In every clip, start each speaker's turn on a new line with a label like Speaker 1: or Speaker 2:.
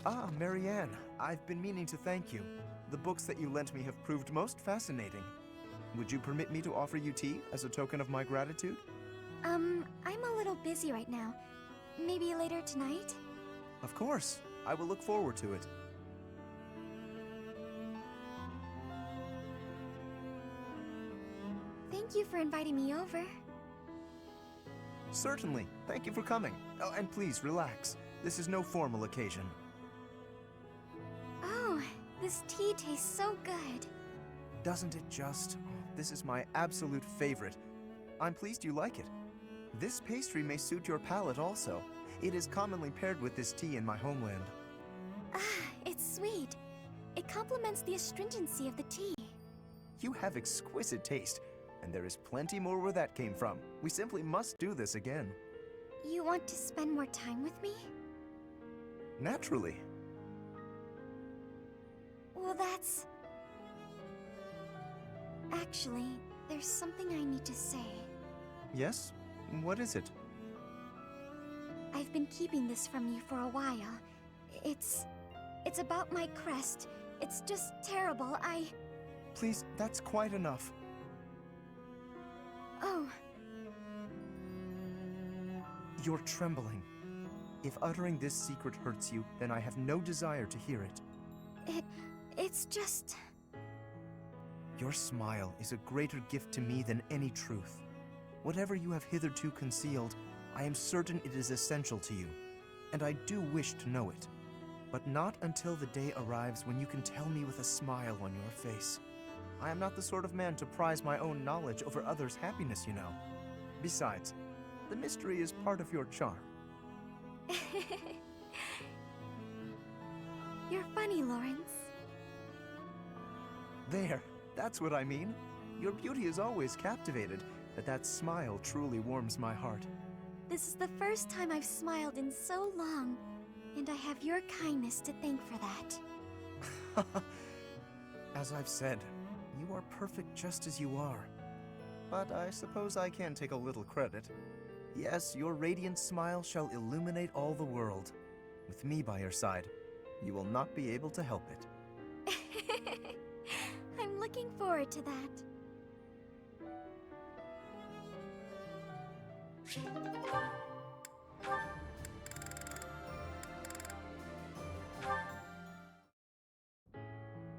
Speaker 1: Ah, Marianne, I've been meaning to thank you. The books that you lent me have proved most fascinating. Would you permit me to offer you tea as a token of my gratitude?
Speaker 2: I'm a little busy right now. Maybe later tonight?
Speaker 1: Of course. I will look forward to it.
Speaker 2: Thank you for inviting me over.
Speaker 1: Certainly. Thank you for coming. Oh, and please, relax. This is no formal occasion.
Speaker 2: Oh, this tea tastes so good.
Speaker 1: Doesn't it just? This is my absolute favorite. I'm pleased you like it. This pastry may suit your palate also. It is commonly paired with this tea in my homeland.
Speaker 2: Ah, it's sweet. It complements the astringency of the tea.
Speaker 1: You have exquisite taste, and there is plenty more where that came from. We simply must do this again.
Speaker 2: You want to spend more time with me?
Speaker 1: Naturally.
Speaker 2: Well, that's... Actually, there's something I need to say.
Speaker 1: Yes? What is it?
Speaker 2: I've been keeping this from you for a while. It's about my crest. It's just terrible.
Speaker 1: Please, that's quite enough.
Speaker 2: Oh.
Speaker 1: You're trembling. If uttering this secret hurts you, then I have no desire to hear it.
Speaker 2: It's just...
Speaker 1: Your smile is a greater gift to me than any truth. Whatever you have hitherto concealed, I am certain it is essential to you, and I do wish to know it. But not until the day arrives when you can tell me with a smile on your face. I am not the sort of man to prize my own knowledge over others' happiness, you know. Besides, the mystery is part of your charm.
Speaker 2: You're funny, Lawrence.
Speaker 1: There, that's what I mean. Your beauty is always captivated, but that smile truly warms my heart.
Speaker 2: This is the first time I've smiled in so long, and I have your kindness to thank for that.
Speaker 1: As I've said, you are perfect just as you are. But I suppose I can take a little credit. Yes, your radiant smile shall illuminate all the world. With me by your side, you will not be able to help it.
Speaker 2: I'm looking forward to that.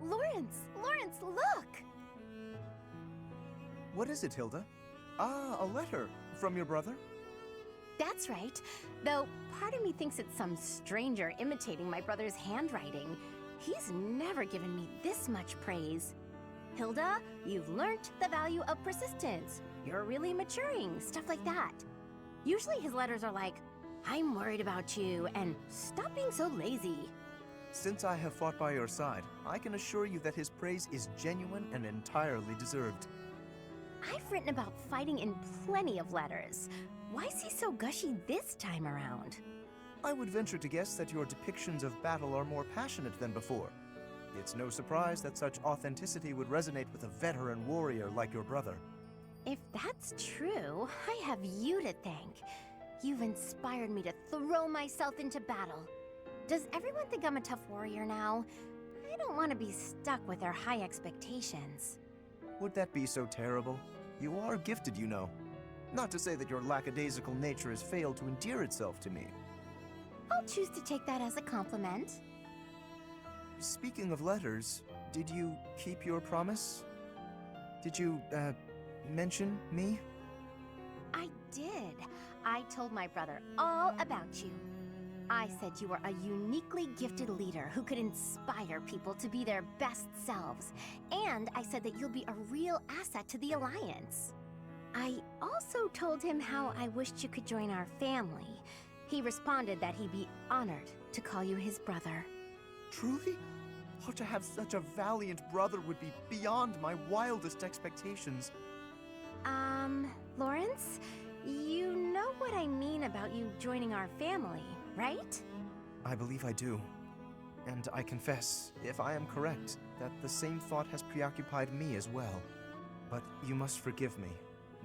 Speaker 2: Lawrence, look!
Speaker 1: What is it, Hilda? Ah, a letter. From your brother?
Speaker 3: That's right. Though part of me thinks it's some stranger imitating my brother's handwriting. He's never given me this much praise. Hilda, you've learnt the value of persistence. You're really maturing, stuff like that. Usually his letters are like, I'm worried about you, and stop being so lazy.
Speaker 1: Since I have fought by your side, I can assure you that his praise is genuine and entirely deserved.
Speaker 3: I've written about fighting in plenty of letters. Why is he so gushy this time around?
Speaker 1: I would venture to guess that your depictions of battle are more passionate than before. It's no surprise that such authenticity would resonate with a veteran warrior like your brother.
Speaker 3: If that's true, I have you to thank. You've inspired me to throw myself into battle. Does everyone think I'm a tough warrior now? I don't want to be stuck with their high expectations.
Speaker 1: Would that be so terrible? You are gifted, you know. Not to say that your lackadaisical nature has failed to endear itself to me.
Speaker 3: I'll choose to take that as a compliment.
Speaker 1: Speaking of letters, did you keep your promise? Did you, mention me?
Speaker 3: I did. I told my brother all about you. I said you were a uniquely gifted leader who could inspire people to be their best selves. And I said that you'll be a real asset to the Alliance. I also told him how I wished you could join our family. He responded that he'd be honored to call you his brother.
Speaker 1: Truly? Oh, to have such a valiant brother would be beyond my wildest expectations.
Speaker 3: Lawrence, you know what I mean about you joining our family, right?
Speaker 1: I believe I do. And I confess, if I am correct, that the same thought has preoccupied me as well. But you must forgive me.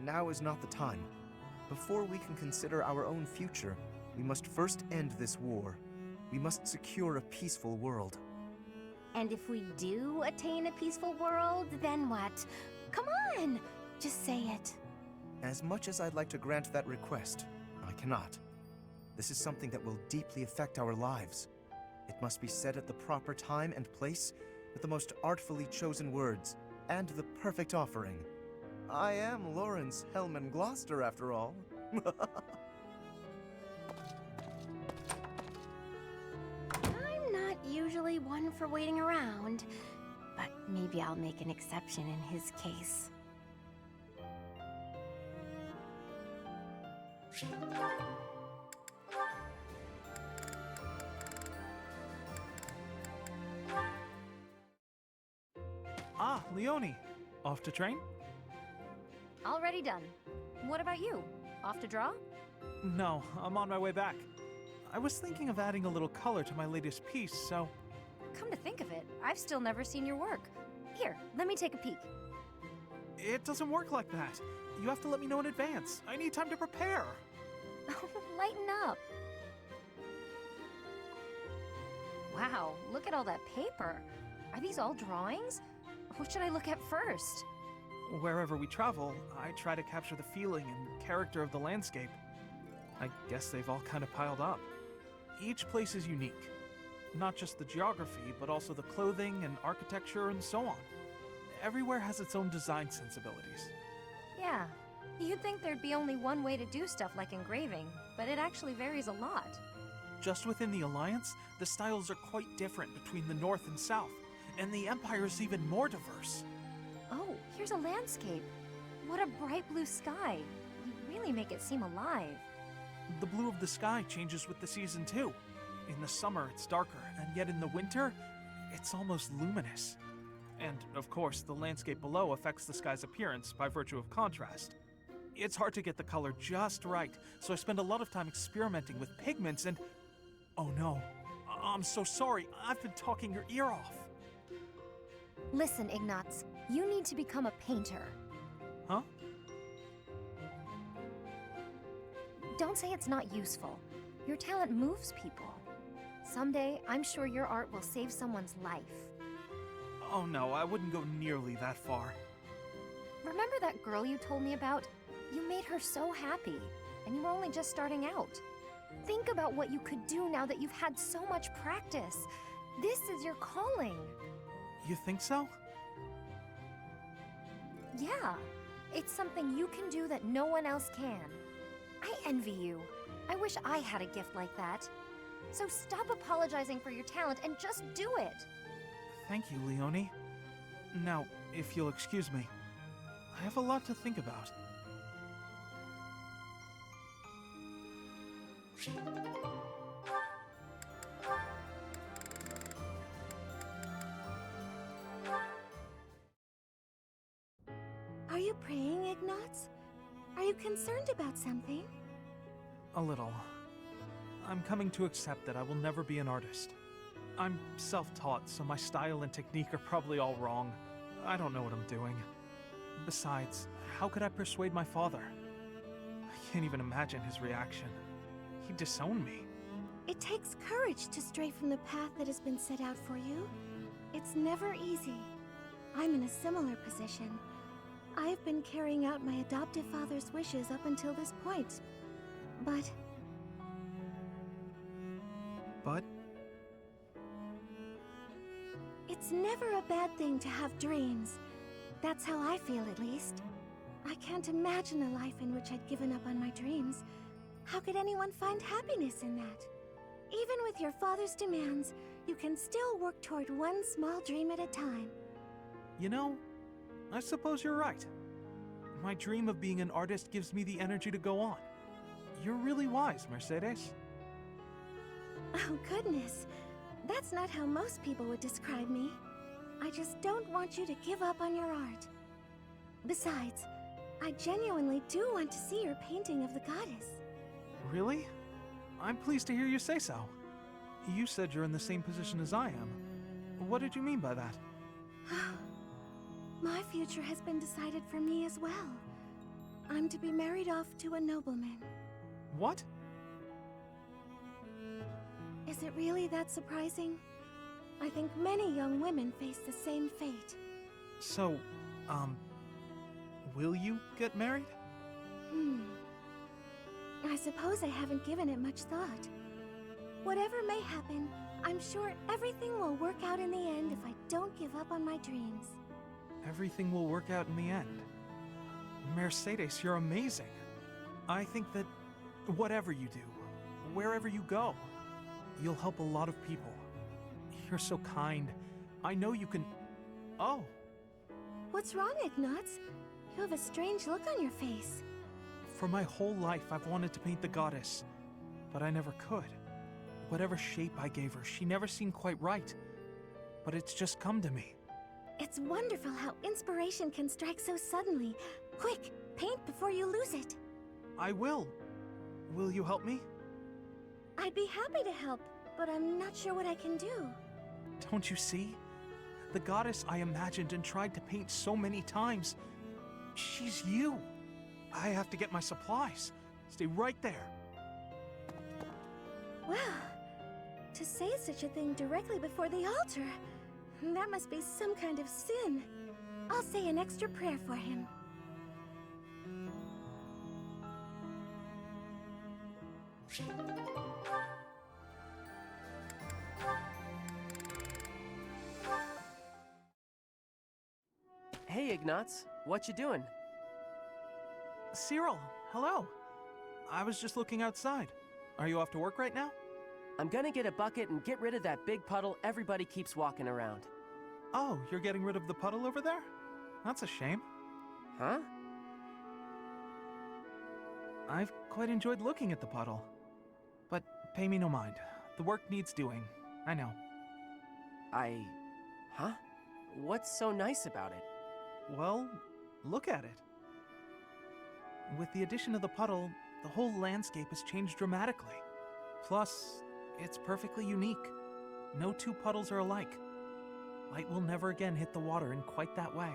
Speaker 1: Now is not the time. Before we can consider our own future, we must first end this war. We must secure a peaceful world.
Speaker 3: And if we do attain a peaceful world, then what? Come on! Just say it.
Speaker 1: As much as I'd like to grant that request, I cannot. This is something that will deeply affect our lives. It must be said at the proper time and place, with the most artfully chosen words, and the perfect offering. I am Lawrence Hellman Gloucester, after all.
Speaker 3: I'm not usually one for waiting around, but maybe I'll make an exception in his case.
Speaker 4: Ah, Leonie. Off to train?
Speaker 3: Already done. What about you? Off to draw?
Speaker 4: No, I'm on my way back. I was thinking of adding a little color to my latest piece, so...
Speaker 5: Come to think of it, I've still never seen your work. Here, let me take a peek.
Speaker 4: It doesn't work like that. You have to let me know in advance. I need time to prepare.
Speaker 5: Lighten up. Wow, look at all that paper. Are these all drawings? What should I look at first?
Speaker 4: Wherever we travel, I try to capture the feeling and character of the landscape. I guess they've all kind of piled up. Each place is unique. Not just the geography, but also the clothing and architecture and so on. Everywhere has its own design sensibilities.
Speaker 5: Yeah, you'd think there'd be only one way to do stuff like engraving, but it actually varies a lot.
Speaker 4: Just within the Alliance, the styles are quite different between the North and South, and the Empire is even more diverse.
Speaker 5: Oh, here's a landscape. What a bright blue sky. You really make it seem alive.
Speaker 4: The blue of the sky changes with the season too. In the summer, it's darker, and yet in the winter, it's almost luminous. And, of course, the landscape below affects the sky's appearance by virtue of contrast. It's hard to get the color just right, so I spend a lot of time experimenting with pigments and... Oh no, I'm so sorry, I've been talking your ear off.
Speaker 5: Listen, Ignatz, you need to become a painter.
Speaker 4: Huh?
Speaker 5: Don't say it's not useful. Your talent moves people. Someday, I'm sure your art will save someone's life.
Speaker 4: Oh no, I wouldn't go nearly that far.
Speaker 5: Remember that girl you told me about? You made her so happy, and you were only just starting out. Think about what you could do now that you've had so much practice. This is your calling.
Speaker 4: You think so?
Speaker 5: Yeah, it's something you can do that no one else can. I envy you. I wish I had a gift like that. So stop apologizing for your talent and just do it.
Speaker 4: Thank you, Leonie. Now, if you'll excuse me, I have a lot to think about.
Speaker 2: Are you praying, Ignatz? Are you concerned about something?
Speaker 4: A little. I'm coming to accept that I will never be an artist. I'm self-taught, so my style and technique are probably all wrong. I don't know what I'm doing. Besides, how could I persuade my father? I can't even imagine his reaction. He'd disown me.
Speaker 2: It takes courage to stray from the path that has been set out for you. It's never easy. I'm in a similar position. I've been carrying out my adoptive father's wishes up until this point. But... It's never a bad thing to have dreams. That's how I feel, at least. I can't imagine a life in which I'd given up on my dreams. How could anyone find happiness in that? Even with your father's demands, you can still work toward one small dream at a time.
Speaker 4: You know, I suppose you're right. My dream of being an artist gives me the energy to go on. You're really wise, Mercedes.
Speaker 2: Oh, goodness. That's not how most people would describe me. I just don't want you to give up on your art. Besides, I genuinely do want to see your painting of the goddess.
Speaker 4: Really? I'm pleased to hear you say so. You said you're in the same position as I am. What did you mean by that?
Speaker 2: My future has been decided for me as well. I'm to be married off to a nobleman.
Speaker 4: What?
Speaker 2: Is it really that surprising? I think many young women face the same fate.
Speaker 4: So, will you get married?
Speaker 2: I suppose I haven't given it much thought. Whatever may happen, I'm sure everything will work out in the end if I don't give up on my dreams.
Speaker 4: Everything will work out in the end. Mercedes, you're amazing. I think that whatever you do, wherever you go, you'll help a lot of people. You're so kind. I know you can... Oh,
Speaker 2: What's wrong, Ignatz? You have a strange look on your face.
Speaker 4: for my whole life I've wanted to paint the goddess, but I never could. Whatever shape I gave her, she never seemed quite right. But it's just come to me.
Speaker 2: It's wonderful how inspiration can strike so suddenly. Quick, paint before you lose it.
Speaker 4: I will. Will you help me?
Speaker 2: I'd be happy to help, but I'm not sure what I can do.
Speaker 4: Don't you see? The goddess I imagined and tried to paint so many times. She's you. I have to get my supplies. Stay right there.
Speaker 2: Wow, to say such a thing directly before the altar, that must be some kind of sin. I'll say an extra prayer for him.
Speaker 6: Hey, Ignatz. What you doing?
Speaker 4: Cyril, hello. I was just looking outside. Are you off to work right now?
Speaker 6: I'm gonna get a bucket and get rid of that big puddle everybody keeps walking around.
Speaker 4: Oh, you're getting rid of the puddle over there? That's a shame.
Speaker 6: Huh?
Speaker 4: I've quite enjoyed looking at the puddle. But pay me no mind. The work needs doing. I know.
Speaker 6: Huh? What's so nice about it?
Speaker 4: Well, look at it. With the addition of the puddle, the whole landscape has changed dramatically. Plus, it's perfectly unique. No two puddles are alike. Light will never again hit the water in quite that way.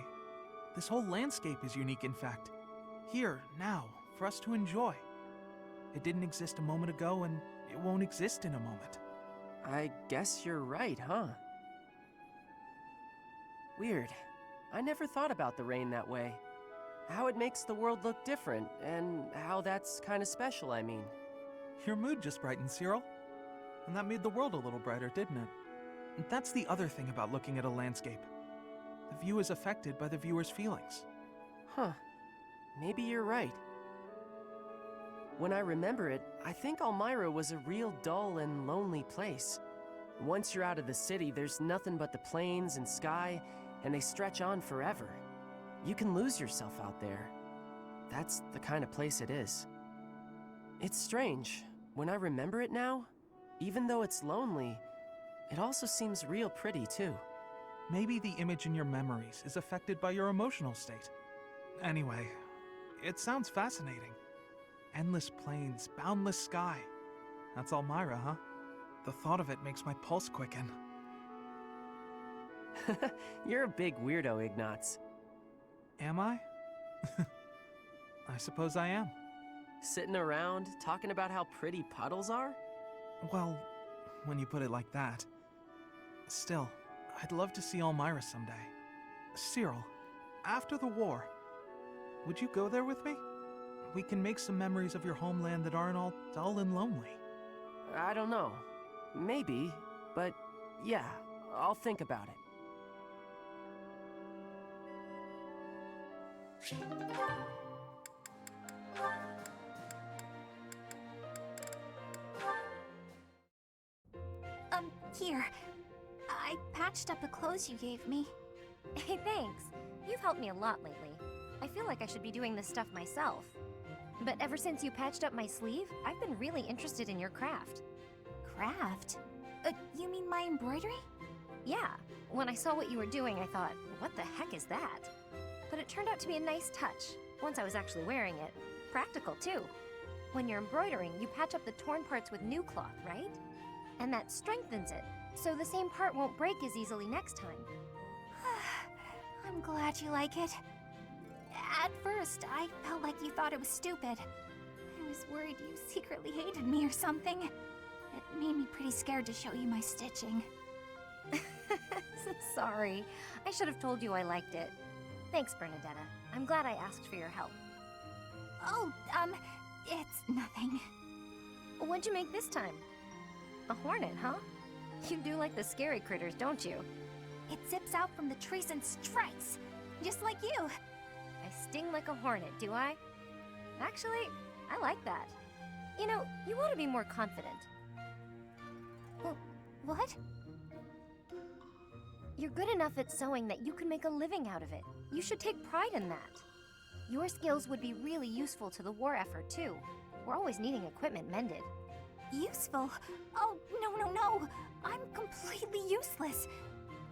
Speaker 4: This whole landscape is unique, in fact. Here, now, for us to enjoy. It didn't exist a moment ago, and it won't exist in a moment.
Speaker 6: I guess you're right, huh? Weird. I never thought about the rain that way. How it makes the world look different, and how that's kind of special, I mean.
Speaker 4: Your mood just brightened, Cyril. And that made the world a little brighter, didn't it? And that's the other thing about looking at a landscape. The view is affected by the viewer's feelings.
Speaker 6: Huh. Maybe you're right. When I remember it, I think Elmira was a real dull and lonely place. Once you're out of the city, there's nothing but the plains and sky, and they stretch on forever. You can lose yourself out there. That's the kind of place it is. It's strange. When I remember it now, even though it's lonely, it also seems real pretty too.
Speaker 4: Maybe the image in your memories is affected by your emotional state. Anyway, it sounds fascinating. Endless plains, boundless sky. That's Elmira, huh? The thought of it makes my pulse quicken.
Speaker 6: You're a big weirdo, Ignatz.
Speaker 4: Am I? I suppose I am.
Speaker 6: Sitting around, talking about how pretty puddles are?
Speaker 4: Well, when you put it like that. Still, I'd love to see Elmira someday. Cyril, after the war, would you go there with me? We can make some memories of your homeland that aren't all dull and lonely.
Speaker 6: I don't know. Maybe, but yeah, I'll think about it.
Speaker 5: Here. I patched up the clothes you gave me. Hey, thanks. You've helped me a lot lately. I feel like I should be doing this stuff myself. But ever since you patched up my sleeve, I've been really interested in your craft. Craft? You mean my embroidery? Yeah. When I saw what you were doing, I thought, what the heck is that? But it turned out to be a nice touch, once I was actually wearing it. Practical, too. When you're embroidering, you patch up the torn parts with new cloth, right? And that strengthens it, so the same part won't break as easily next time. I'm glad you like it. At first, I felt like you thought it was stupid. I was worried you secretly hated me or something. It made me pretty scared to show you my stitching.
Speaker 3: Sorry. I should have told you I liked it. Thanks, Bernadetta. I'm glad I asked for your help.
Speaker 5: Oh, it's nothing.
Speaker 3: What'd you make this time? A hornet, huh? You do like the scary critters, don't you?
Speaker 5: It zips out from the trees and strikes, just like you.
Speaker 3: I sting like a hornet, do I? Actually, I like that. You know, you ought to be more confident.
Speaker 5: What?
Speaker 3: You're good enough at sewing that you can make a living out of it. You should take pride in that. Your skills would be really useful to the war effort, too. We're always needing equipment mended.
Speaker 5: Useful? Oh, no. I'm completely useless.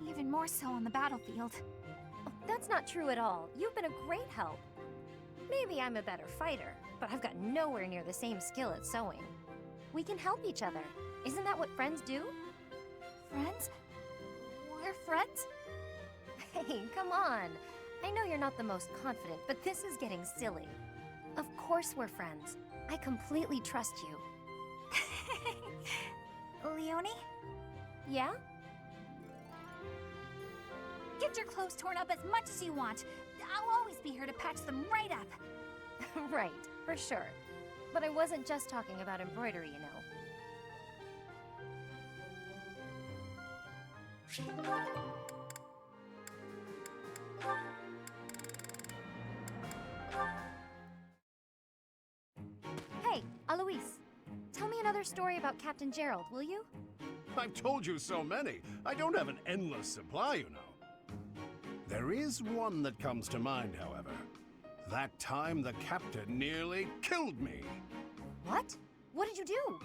Speaker 5: Even more so on the battlefield.
Speaker 3: That's not true at all. You've been a great help. Maybe I'm a better fighter, but I've got nowhere near the same skill at sewing. We can help each other. Isn't that what friends do?
Speaker 5: Friends? We're friends?
Speaker 3: Hey, come on. I know you're not the most confident, but this is getting silly. Of course we're friends. I completely trust you.
Speaker 5: Leonie?
Speaker 3: Yeah?
Speaker 5: Get your clothes torn up as much as you want. I'll always be here to patch them right up.
Speaker 3: Right, for sure. But I wasn't just talking about embroidery, you know. Hey, Alois. Tell me another story about Captain Gerald, will you?
Speaker 7: I've told you so many. I don't have an endless supply, you know. There is one that comes to mind, however. That time the captain nearly killed me.
Speaker 3: What? What did you do?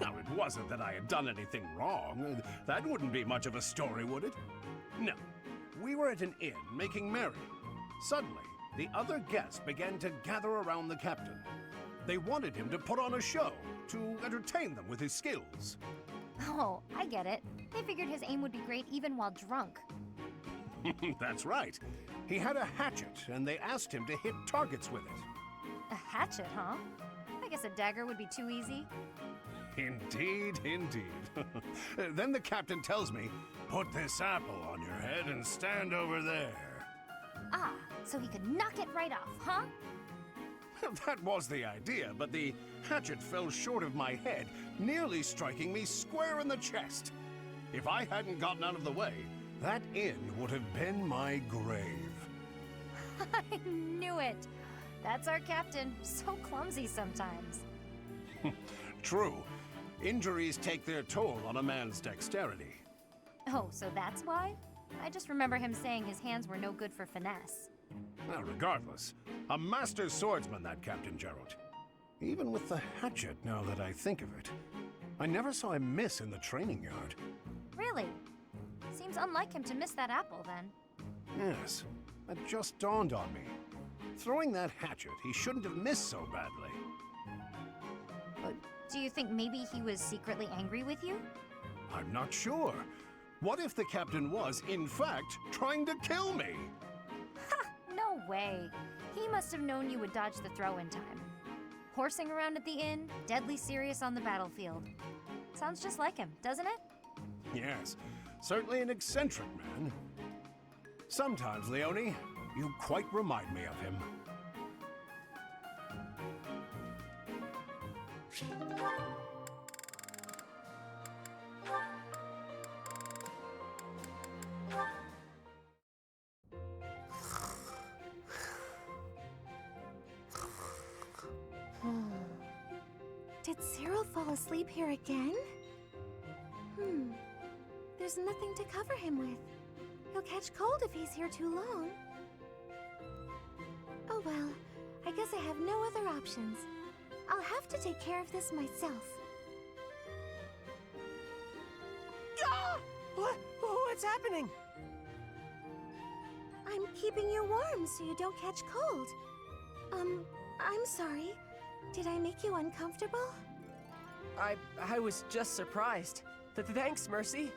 Speaker 7: Now, it wasn't that I had done anything wrong. That wouldn't be much of a story, would it? No. We were at an inn making merry. Suddenly, the other guests began to gather around the captain. They wanted him to put on a show to entertain them with his skills.
Speaker 3: Oh, I get it. They figured his aim would be great even while drunk.
Speaker 7: That's right. He had a hatchet, and they asked him to hit targets with it.
Speaker 3: A hatchet, huh? I guess a dagger would be too easy.
Speaker 7: Indeed, indeed. Then the captain tells me, put this apple on your head and stand over there.
Speaker 3: Ah, so he could knock it right off, huh?
Speaker 7: That was the idea, but the hatchet fell short of my head, nearly striking me square in the chest. If I hadn't gotten out of the way, that inn would have been my grave.
Speaker 3: I knew it. That's our captain. So clumsy sometimes.
Speaker 7: True. Injuries take their toll on a man's dexterity.
Speaker 3: Oh, so that's why? I just remember him saying his hands were no good for finesse.
Speaker 7: Well, regardless, a master swordsman, that Captain Gerald. Even with the hatchet, now that I think of it. I never saw him miss in the training yard.
Speaker 3: Really? Seems unlike him to miss that apple, then.
Speaker 7: Yes, that just dawned on me. Throwing that hatchet, he shouldn't have missed so badly.
Speaker 3: Do you think maybe he was secretly angry with you?
Speaker 7: I'm not sure. What if the captain was, in fact, trying to kill me?
Speaker 3: Ha! No way. He must have known you would dodge the throw in time. Horsing around at the inn, deadly serious on the battlefield. Sounds just like him, doesn't it?
Speaker 7: Yes, certainly an eccentric man. Sometimes, Leonie, you quite remind me of him.
Speaker 2: Did Cyril fall asleep here again? There's nothing to cover him with. He'll catch cold if he's here too long. Oh well, I guess I have no other options. I'll have to take care of this myself.
Speaker 6: Ah! What's happening?
Speaker 2: I'm keeping you warm so you don't catch cold. I'm sorry. Did I make you uncomfortable?
Speaker 6: I was just surprised. Thanks, Mercy.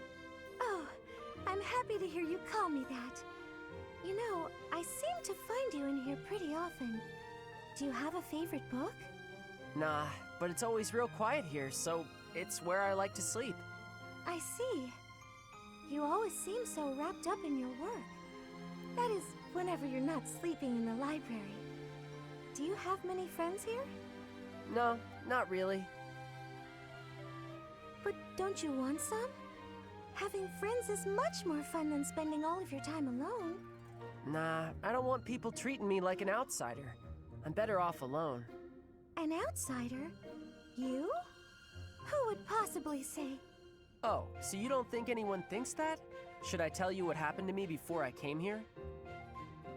Speaker 2: Oh, I'm happy to hear you call me that. You know, I seem to find you in here pretty often. Do you have a favorite book?
Speaker 6: Nah, but it's always real quiet here, so it's where I like to sleep.
Speaker 2: I see. You always seem so wrapped up in your work. That is, whenever you're not sleeping in the library. Do you have many friends here?
Speaker 6: No, not really.
Speaker 2: But don't you want some? Having friends is much more fun than spending all of your time alone.
Speaker 6: Nah, I don't want people treating me like an outsider. I'm better off alone.
Speaker 2: An outsider? You? Who would possibly say?
Speaker 6: Oh, so you don't think anyone thinks that? Should I tell you what happened to me before I came here?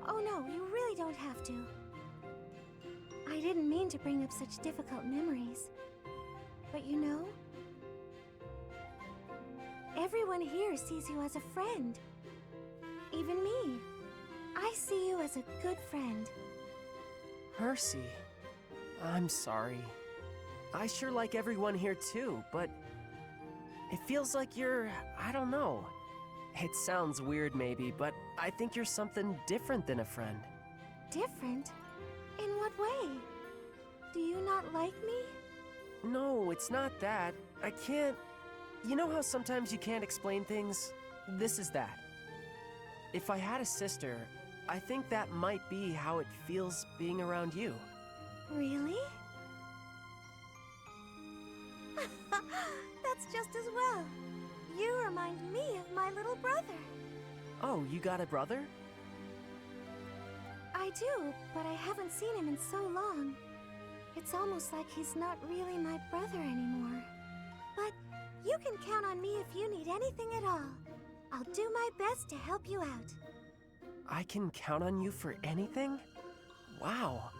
Speaker 2: Oh no, you really don't have to. I didn't mean to bring up such difficult memories. But you know, everyone here sees you as a friend. Even me. I see you as a good friend.
Speaker 6: Percy, I'm sorry. I sure like everyone here too, but it feels like you're, I don't know. It sounds weird maybe, but I think you're something different than a friend.
Speaker 2: Different? In what way? Do you not like me?
Speaker 6: No, it's not that. I can't... You know how sometimes you can't explain things? This is that. If I had a sister, I think that might be how it feels being around you.
Speaker 2: Really? That's just as well. You remind me of my little brother.
Speaker 6: Oh, you got a brother?
Speaker 2: I do, but I haven't seen him in so long. It's almost like he's not really my brother anymore. But you can count on me if you need anything at all. I'll do my best to help you out.
Speaker 6: I can count on you for anything? Wow.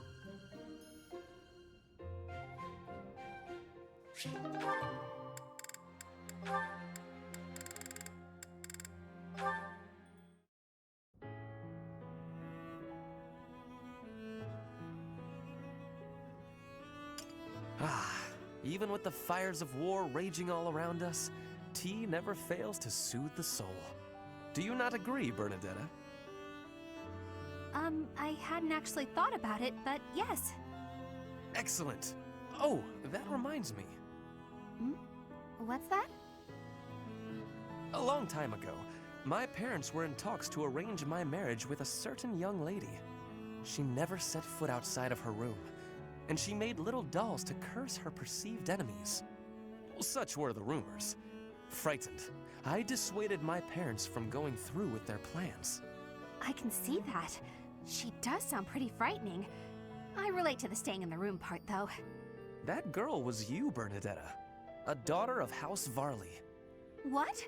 Speaker 8: Even with the fires of war raging all around us, tea never fails to soothe the soul. Do you not agree, Bernadetta?
Speaker 5: I hadn't actually thought about it, but yes.
Speaker 8: Excellent. Oh, that reminds me.
Speaker 5: What's that?
Speaker 8: A long time ago, my parents were in talks to arrange my marriage with a certain young lady. She never set foot outside of her room, and she made little dolls to curse her perceived enemies. Such were the rumors. Frightened, I dissuaded my parents from going through with their plans.
Speaker 5: I can see that. She does sound pretty frightening. I relate to the staying in the room part, though.
Speaker 8: That girl was you, Bernadetta, a daughter of House Varley.
Speaker 5: What?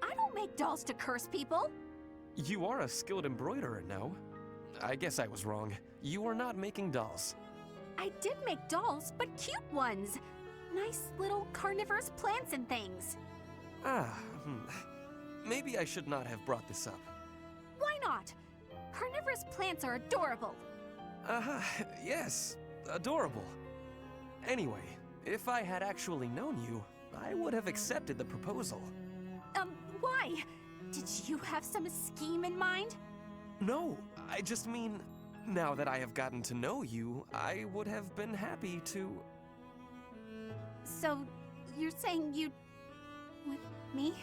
Speaker 5: I don't make dolls to curse people.
Speaker 8: You are a skilled embroiderer, no? I guess I was wrong. You are not making dolls.
Speaker 5: I did make dolls, but cute ones. Nice little carnivorous plants and things.
Speaker 8: Maybe I should not have brought this up.
Speaker 5: Why not? Carnivorous plants are adorable.
Speaker 8: Yes, adorable. Anyway, if I had actually known you, I would have accepted the proposal.
Speaker 5: Why? Did you have some scheme in mind?
Speaker 8: No, I just mean, now that I have gotten to know you, I would have been happy to...
Speaker 5: So, you're saying you'd... with me?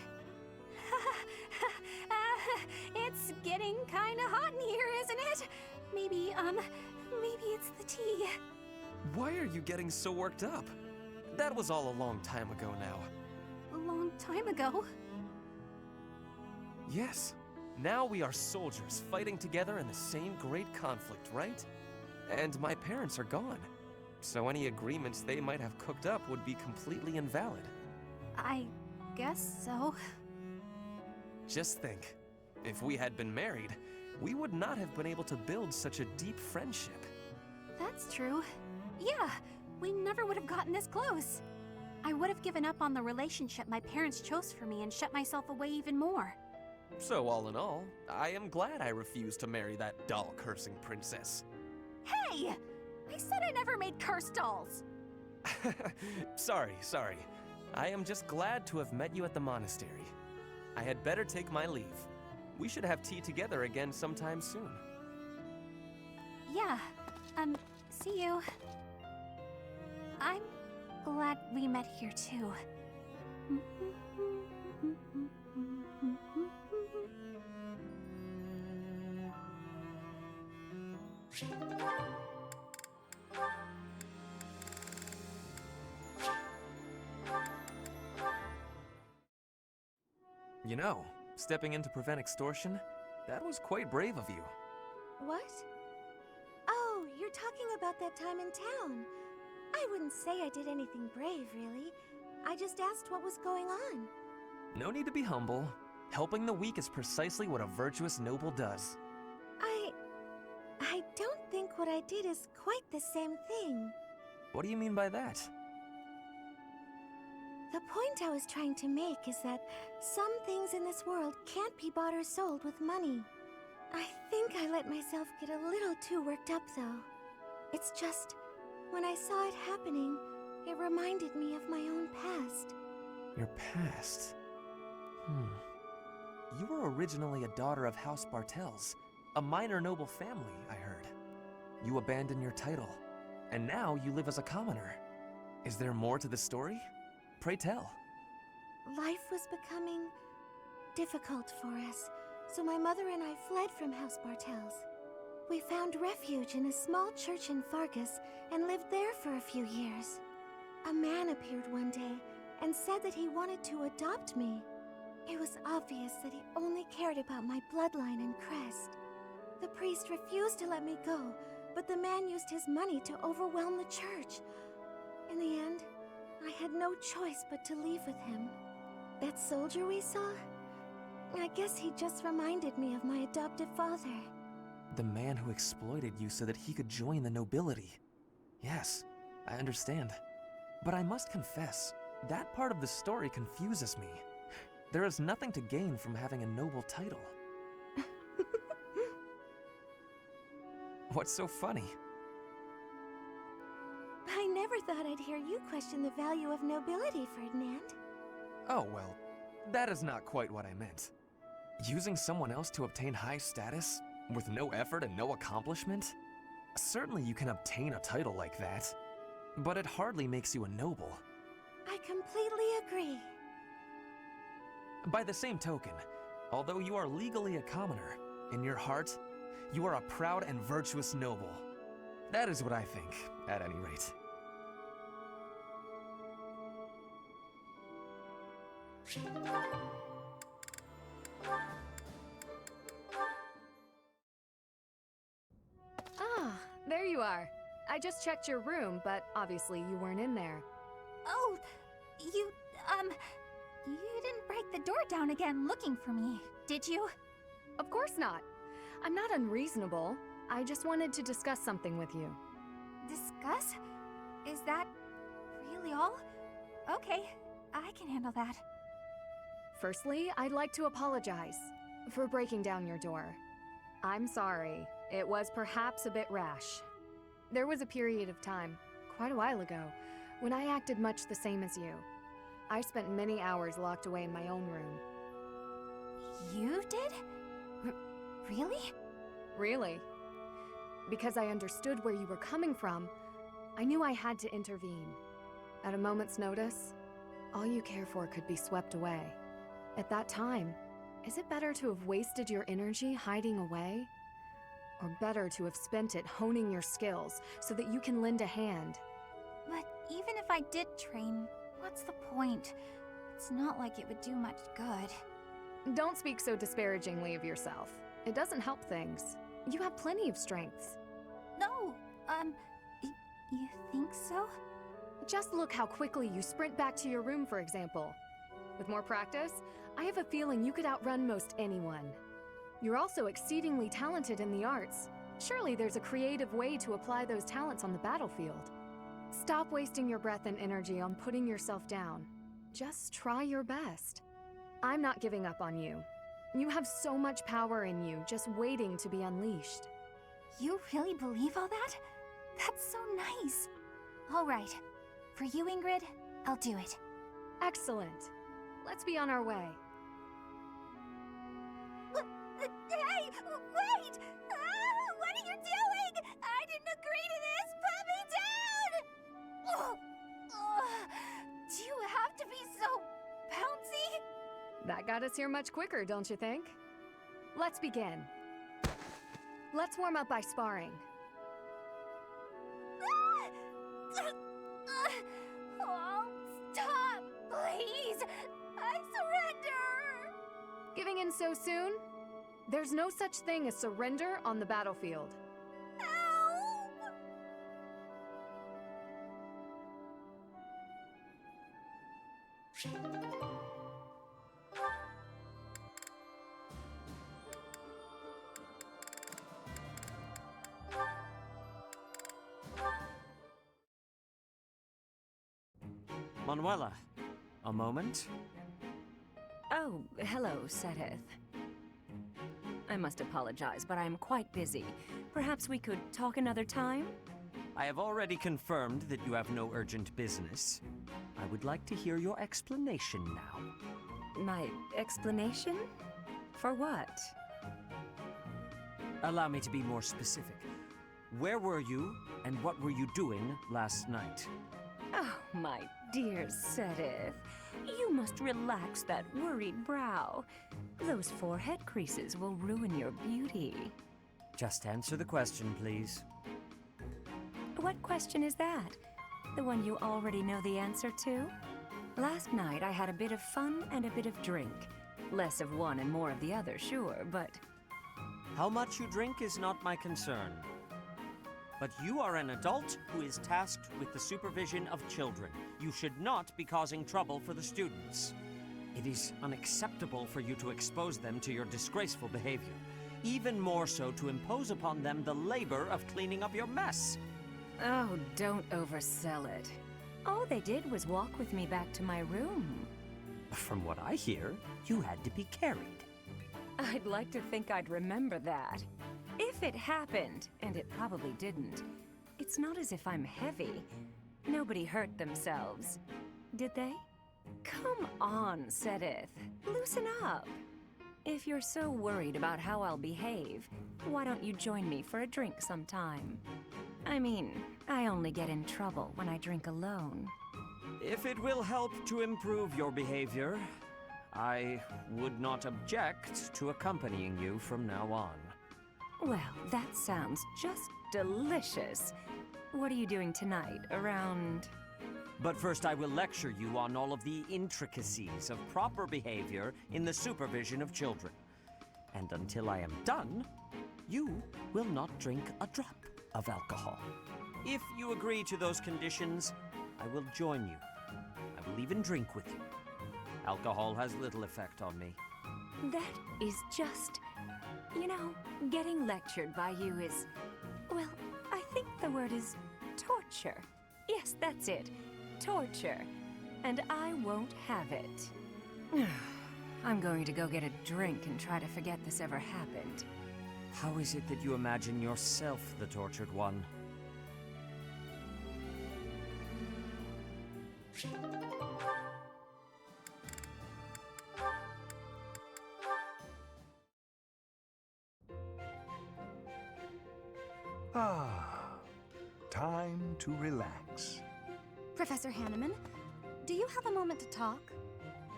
Speaker 5: It's getting kinda hot in here, isn't it? Maybe it's the tea.
Speaker 8: Why are you getting so worked up? That was all a long time ago now.
Speaker 5: A long time ago?
Speaker 8: Yes. Now we are soldiers fighting together in the same great conflict, right? And my parents are gone. So any agreements they might have cooked up would be completely invalid.
Speaker 5: I guess so.
Speaker 8: Just think, if we had been married, we would not have been able to build such a deep friendship.
Speaker 5: That's true. Yeah, we never would have gotten this close. I would have given up on the relationship my parents chose for me and shut myself away even more.
Speaker 8: So all in all, I am glad I refused to marry that doll-cursing princess.
Speaker 5: Hey! I said I never made cursed dolls!
Speaker 8: Sorry. I am just glad to have met you at the monastery. I had better take my leave. We should have tea together again sometime soon.
Speaker 5: Yeah, see you.
Speaker 9: I'm glad we met here too.
Speaker 8: You know, stepping in to prevent extortion, that was quite brave of you.
Speaker 2: What? Oh, you're talking about that time in town. I wouldn't say I did anything brave, really. I just asked what was going on.
Speaker 8: No need to be humble. Helping the weak is precisely what a virtuous noble does.
Speaker 2: I don't think what I did is quite the same thing.
Speaker 8: What do you mean by that?
Speaker 2: The point I was trying to make is that some things in this world can't be bought or sold with money. I think I let myself get a little too worked up, though. It's just, when I saw it happening, it reminded me of my own past.
Speaker 8: Your past? You were originally a daughter of House Bartels, a minor noble family, I heard. You abandoned your title, and now you live as a commoner. Is there more to the story? Pray tell.
Speaker 2: Life was becoming difficult for us, so my mother and I fled from House Bartels. We found refuge in a small church in Fargus and lived there for a few years. A man appeared one day and said that he wanted to adopt me. It was obvious that he only cared about my bloodline and crest. The priest refused to let me go, but the man used his money to overwhelm the church. In the end, I had no choice but to leave with him. That soldier we saw? I guess he just reminded me of my adoptive father.
Speaker 8: The man who exploited you so that he could join the nobility. Yes, I understand. But I must confess, that part of the story confuses me. There is nothing to gain from having a noble title. What's so funny?
Speaker 2: I never thought I'd hear you question the value of nobility, Ferdinand.
Speaker 8: Oh, well, that is not quite what I meant. Using someone else to obtain high status, with no effort and no accomplishment? Certainly you can obtain a title like that, but it hardly makes you a noble.
Speaker 2: I completely agree.
Speaker 8: By the same token, although you are legally a commoner, in your heart, you are a proud and virtuous noble. That is what I think, at any rate.
Speaker 5: Ah, there you are. I just checked your room, but obviously you weren't in there.
Speaker 9: Oh, you didn't break the door down again looking for me, did you?
Speaker 5: Of course not. I'm not unreasonable. I just wanted to discuss something with you.
Speaker 9: Discuss? Is that really all? Okay, I can handle that.
Speaker 5: Firstly, I'd like to apologize for breaking down your door. I'm sorry. It was perhaps a bit rash. There was a period of time, quite a while ago, when I acted much the same as you. I spent many hours locked away in my own room.
Speaker 9: You did? Really?
Speaker 5: Really? Because I understood where you were coming from, I knew I had to intervene. At a moment's notice, all you care for could be swept away. At that time, is it better to have wasted your energy hiding away? Or better to have spent it honing your skills so that you can lend a hand?
Speaker 9: But even if I did train, what's the point? It's not like it would do much good.
Speaker 5: Don't speak so disparagingly of yourself. It doesn't help things. You have plenty of strengths.
Speaker 9: No, you think so?
Speaker 5: Just look how quickly you sprint back to your room, for example. With more practice, I have a feeling you could outrun most anyone. You're also exceedingly talented in the arts. Surely there's a creative way to apply those talents on the battlefield. Stop wasting your breath and energy on putting yourself down. Just try your best. I'm not giving up on you. You have so much power in you, just waiting to be unleashed.
Speaker 9: You really believe all that? That's so nice. All right. For you, Ingrid, I'll do it.
Speaker 5: Excellent. Let's be on our way.
Speaker 9: Hey, wait! What are you doing? I didn't agree to this! Put me down!
Speaker 10: That got us here much quicker, don't you think? Let's begin. Let's warm up by sparring.
Speaker 9: Oh, stop! Please! I surrender!
Speaker 10: Giving in so soon? There's no such thing as surrender on the battlefield.
Speaker 9: Help!
Speaker 8: Manuela, a moment?
Speaker 11: Oh, hello, Seteth. I must apologize, but I'm quite busy. Perhaps we could talk another time?
Speaker 8: I have already confirmed that you have no urgent business. I would like to hear your explanation now.
Speaker 11: My explanation? For what?
Speaker 8: Allow me to be more specific. Where were you, and what were you doing last night?
Speaker 11: Oh, my dear Seteth. You must relax that worried brow. Those forehead creases will ruin your beauty.
Speaker 8: Just answer the question, please.
Speaker 11: What question is that? The one you already know the answer to? Last night I had a bit of fun and a bit of drink. Less of one and more of the other, sure, but...
Speaker 8: How much you drink is not my concern. But you are an adult who is tasked with the supervision of children. You should not be causing trouble for the students. It is unacceptable for you to expose them to your disgraceful behavior. Even more so to impose upon them the labor of cleaning up your mess.
Speaker 11: Oh, don't oversell it. All they did was walk with me back to my room.
Speaker 8: From what I hear, you had to be carried.
Speaker 11: I'd like to think I'd remember that. If it happened, and it probably didn't, it's not as if I'm heavy. Nobody hurt themselves. Did they? Come on, Seteth. Loosen up. If you're so worried about how I'll behave, why don't you join me for a drink sometime? I mean, I only get in trouble when I drink alone.
Speaker 8: If it will help to improve your behavior, I would not object to accompanying you from now on.
Speaker 11: Well, that sounds just delicious. What are you doing tonight, around...
Speaker 8: But first I will lecture you on all of the intricacies of proper behavior in the supervision of children. And until I am done, you will not drink a drop of alcohol. If you agree to those conditions, I will join you. I will even drink with you. Alcohol has little effect on me.
Speaker 11: That is just... You know, getting lectured by you is... Well, I think the word is torture. Yes, that's it. Torture. And I won't have it. I'm going to go get a drink and try to forget this ever happened.
Speaker 8: How is it that you imagine yourself the tortured one?
Speaker 12: Time to relax.
Speaker 9: Professor Hanneman, do you have a moment to talk?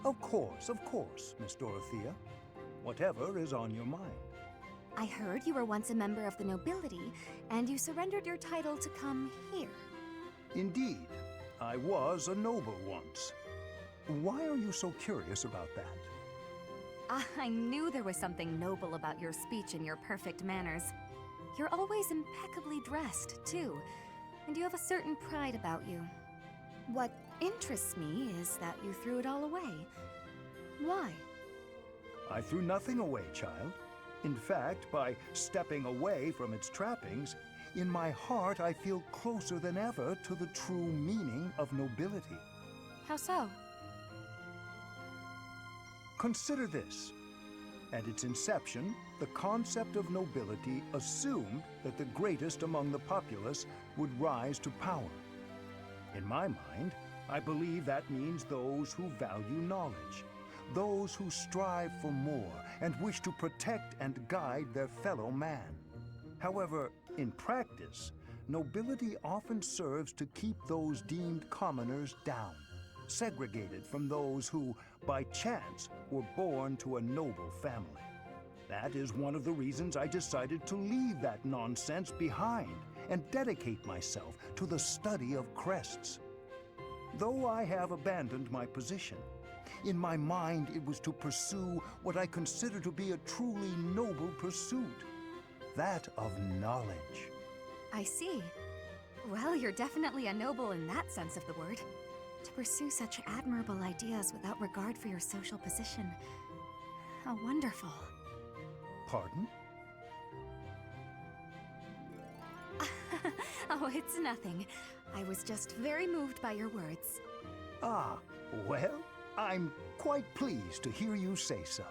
Speaker 12: Of course, Miss Dorothea. Whatever is on your mind.
Speaker 2: I heard you were once a member of the nobility, and you surrendered your title to come here.
Speaker 12: Indeed, I was a noble once. Why are you so curious about that?
Speaker 9: I knew there was something noble about your speech and your perfect manners. You're always impeccably dressed, too, and you have a certain pride about you.
Speaker 2: What interests me is that you threw it all away. Why?
Speaker 12: I threw nothing away, child. In fact, by stepping away from its trappings, in my heart I feel closer than ever to the true meaning of nobility.
Speaker 9: How so?
Speaker 12: Consider this. At its inception, the concept of nobility assumed that the greatest among the populace would rise to power. In my mind, I believe that means those who value knowledge, those who strive for more and wish to protect and guide their fellow man. However, in practice, nobility often serves to keep those deemed commoners down, segregated from those who, by chance, were born to a noble family. That is one of the reasons I decided to leave that nonsense behind and dedicate myself to the study of crests. Though I have abandoned my position, in my mind it was to pursue what I consider to be a truly noble pursuit, that of knowledge.
Speaker 9: I see. Well, you're definitely a noble in that sense of the word. To pursue such admirable ideas without regard for your social position. How wonderful.
Speaker 12: Pardon?
Speaker 9: Oh, it's nothing. I was just very moved by your words.
Speaker 12: Ah, well, I'm quite pleased to hear you say so.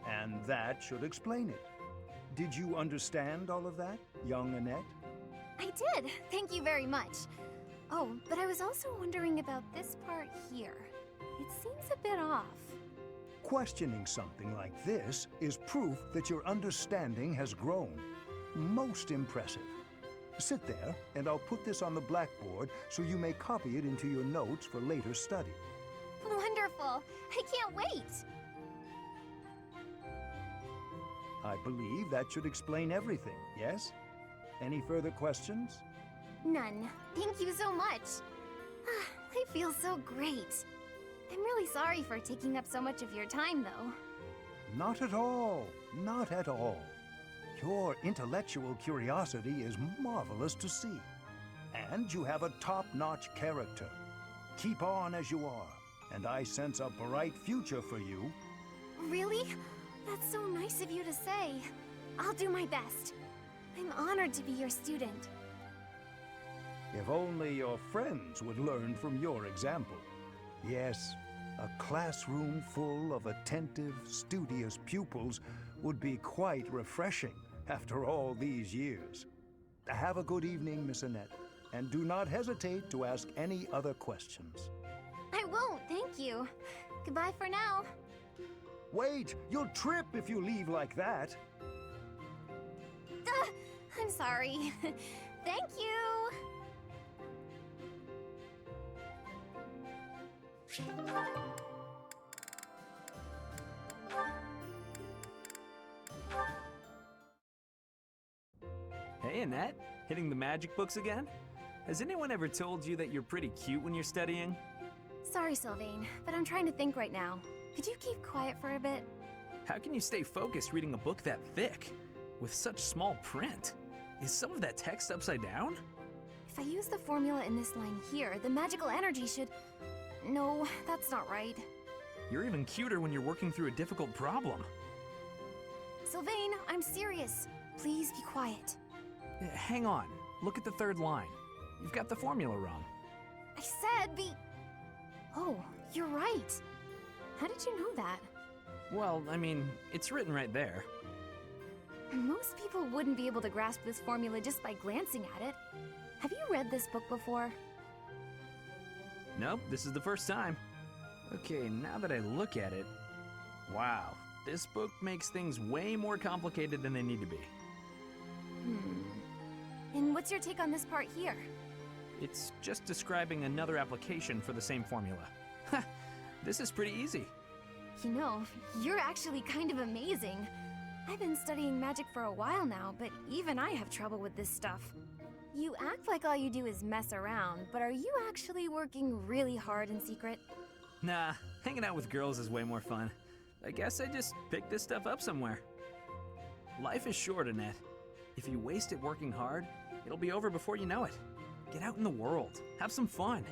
Speaker 12: And that should explain it. Did you understand all of that, young Annette?
Speaker 5: I did. Thank you very much. Oh, but I was also wondering about this part here. It seems a bit off.
Speaker 12: Questioning something like this is proof that your understanding has grown. Most impressive. Sit there, and I'll put this on the blackboard so you may copy it into your notes for later study.
Speaker 5: Wonderful. I can't wait.
Speaker 12: I believe that should explain everything, yes? Any further questions?
Speaker 5: None. Thank you so much. I feel so great. I'm really sorry for taking up so much of your time, though.
Speaker 12: Not at all. Not at all. Your intellectual curiosity is marvelous to see. And you have a top-notch character. Keep on as you are, and I sense a bright future for you.
Speaker 5: Really? That's so nice of you to say. I'll do my best. I'm honored to be your student.
Speaker 12: If only your friends would learn from your example. Yes, a classroom full of attentive, studious pupils would be quite refreshing after all these years. Have a good evening, Miss Annette, and do not hesitate to ask any other questions.
Speaker 5: I won't, thank you. Goodbye for now.
Speaker 12: Wait, you'll trip if you leave like that.
Speaker 5: I'm sorry. Thank you.
Speaker 13: Hey, Annette. Hitting the magic books again? Has anyone ever told you that you're pretty cute when you're studying?
Speaker 5: Sorry, Sylvain, but I'm trying to think right now. Could you keep quiet for a bit?
Speaker 13: How can you stay focused reading a book that thick? With such small print? Is some of that text upside down?
Speaker 5: If I use the formula in this line here, the magical energy should... No, that's not right.
Speaker 13: You're even cuter when you're working through a difficult problem.
Speaker 5: Sylvain, I'm serious. Please be quiet.
Speaker 13: Hang on. Look at the third line. You've got the formula wrong.
Speaker 5: I said be... Oh, you're right. How did you know that?
Speaker 13: Well, I mean, it's written right there.
Speaker 5: Most people wouldn't be able to grasp this formula just by glancing at it. Have you read this book before?
Speaker 13: Nope, this is the first time. Okay, now that I look at it... Wow, this book makes things way more complicated than they need to be.
Speaker 5: And what's your take on this part here?
Speaker 13: It's just describing another application for the same formula. Ha! This is pretty easy.
Speaker 5: You know, you're actually kind of amazing. I've been studying magic for a while now, but even I have trouble with this stuff. You act like all you do is mess around, but are you actually working really hard in secret?
Speaker 13: Nah, hanging out with girls is way more fun. I guess I just picked this stuff up somewhere. Life is short, Annette. If you waste it working hard, it'll be over before you know it. Get out in the world. Have some fun.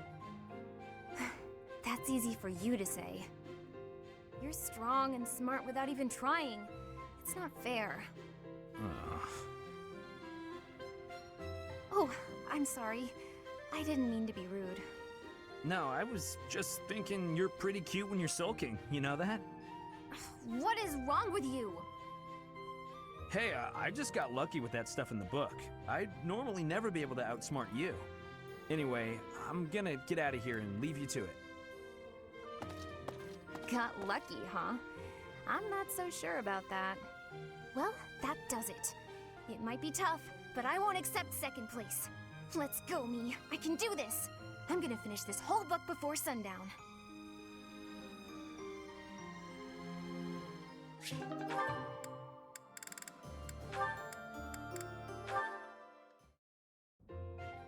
Speaker 5: That's easy for you to say. You're strong and smart without even trying. It's not fair. Oh, I'm sorry. I didn't mean to be rude.
Speaker 13: No, I was just thinking you're pretty cute when you're sulking. You know that?
Speaker 5: What is wrong with you?
Speaker 13: Hey, I just got lucky with that stuff in the book. I'd normally never be able to outsmart you. Anyway, I'm gonna get out of here and leave you to it.
Speaker 5: Got lucky, huh?
Speaker 11: I'm not so sure about that.
Speaker 5: Well, that does it. It might be tough, but I won't accept second place. Let's go, me. I can do this. I'm gonna finish this whole book before sundown.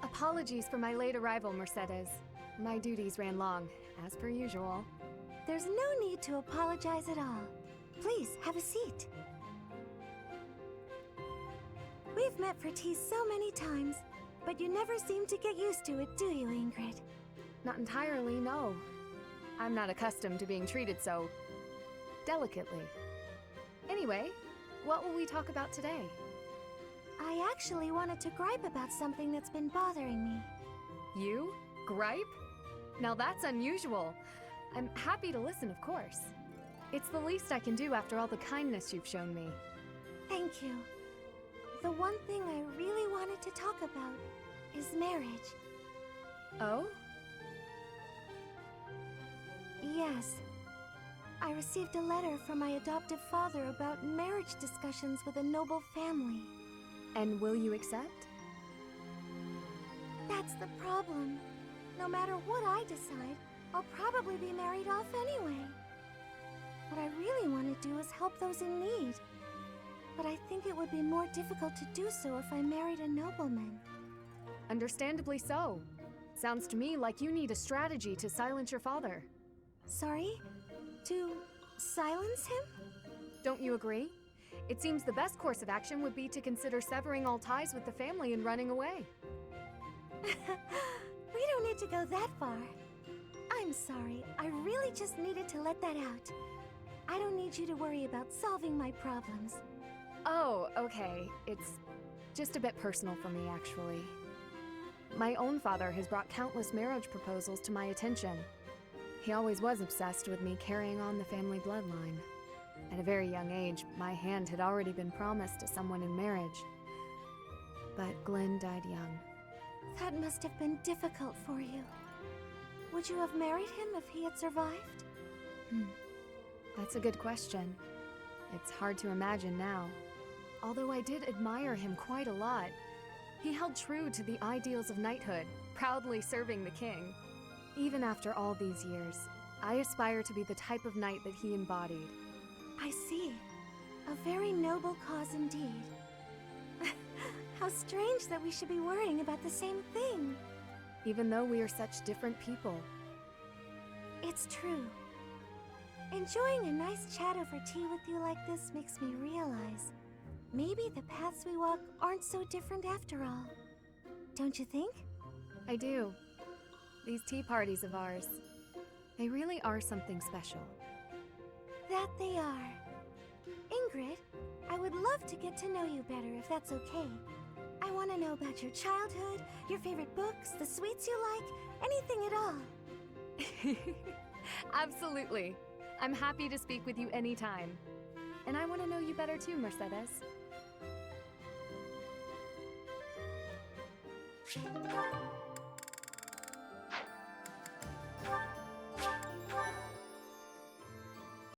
Speaker 10: Apologies for my late arrival, Mercedes. My duties ran long, as per usual.
Speaker 2: There's no need to apologize at all. Please, have a seat. We've met for tea so many times, but you never seem to get used to it, do you, Ingrid?
Speaker 10: Not entirely, no. I'm not accustomed to being treated so delicately. Anyway, what will we talk about today?
Speaker 2: I actually wanted to gripe about something that's been bothering me.
Speaker 10: You? Gripe? Now that's unusual. I'm happy to listen, of course. It's the least I can do after all the kindness you've shown me.
Speaker 2: Thank you. The one thing I really wanted to talk about is marriage.
Speaker 10: Oh?
Speaker 2: Yes. I received a letter from my adoptive father about marriage discussions with a noble family.
Speaker 10: And will you accept?
Speaker 2: That's the problem. No matter what I decide, I'll probably be married off anyway. What I really want to do is help those in need. But I think it would be more difficult to do so if I married a nobleman.
Speaker 10: Understandably so. Sounds to me like you need a strategy to silence your father.
Speaker 2: Sorry? To silence him?
Speaker 10: Don't you agree? It seems the best course of action would be to consider severing all ties with the family and running away.
Speaker 2: We don't need to go that far. I'm sorry, I really just needed to let that out. I don't need you to worry about solving my problems.
Speaker 10: Oh, okay. It's just a bit personal for me, actually. My own father has brought countless marriage proposals to my attention. He always was obsessed with me carrying on the family bloodline. At a very young age, my hand had already been promised to someone in marriage. But Glenn died young.
Speaker 2: That must have been difficult for you. Would you have married him if he had survived?
Speaker 10: That's a good question. It's hard to imagine now. Although I did admire him quite a lot. He held true to the ideals of knighthood, proudly serving the king. Even after all these years, I aspire to be the type of knight that he embodied.
Speaker 2: I see. A very noble cause indeed. How strange that we should be worrying about the same thing.
Speaker 10: Even though we are such different people.
Speaker 2: It's true. Enjoying a nice chat over tea with you like this makes me realize maybe the paths we walk aren't so different after all. Don't you think?
Speaker 10: I do. These tea parties of ours, they really are something special.
Speaker 2: That they are. Ingrid, I would love to get to know you better if that's okay. I want to know about your childhood, your favorite books, the sweets you like, anything at all.
Speaker 10: Absolutely. I'm happy to speak with you anytime. And I want to know you better too, Mercedes.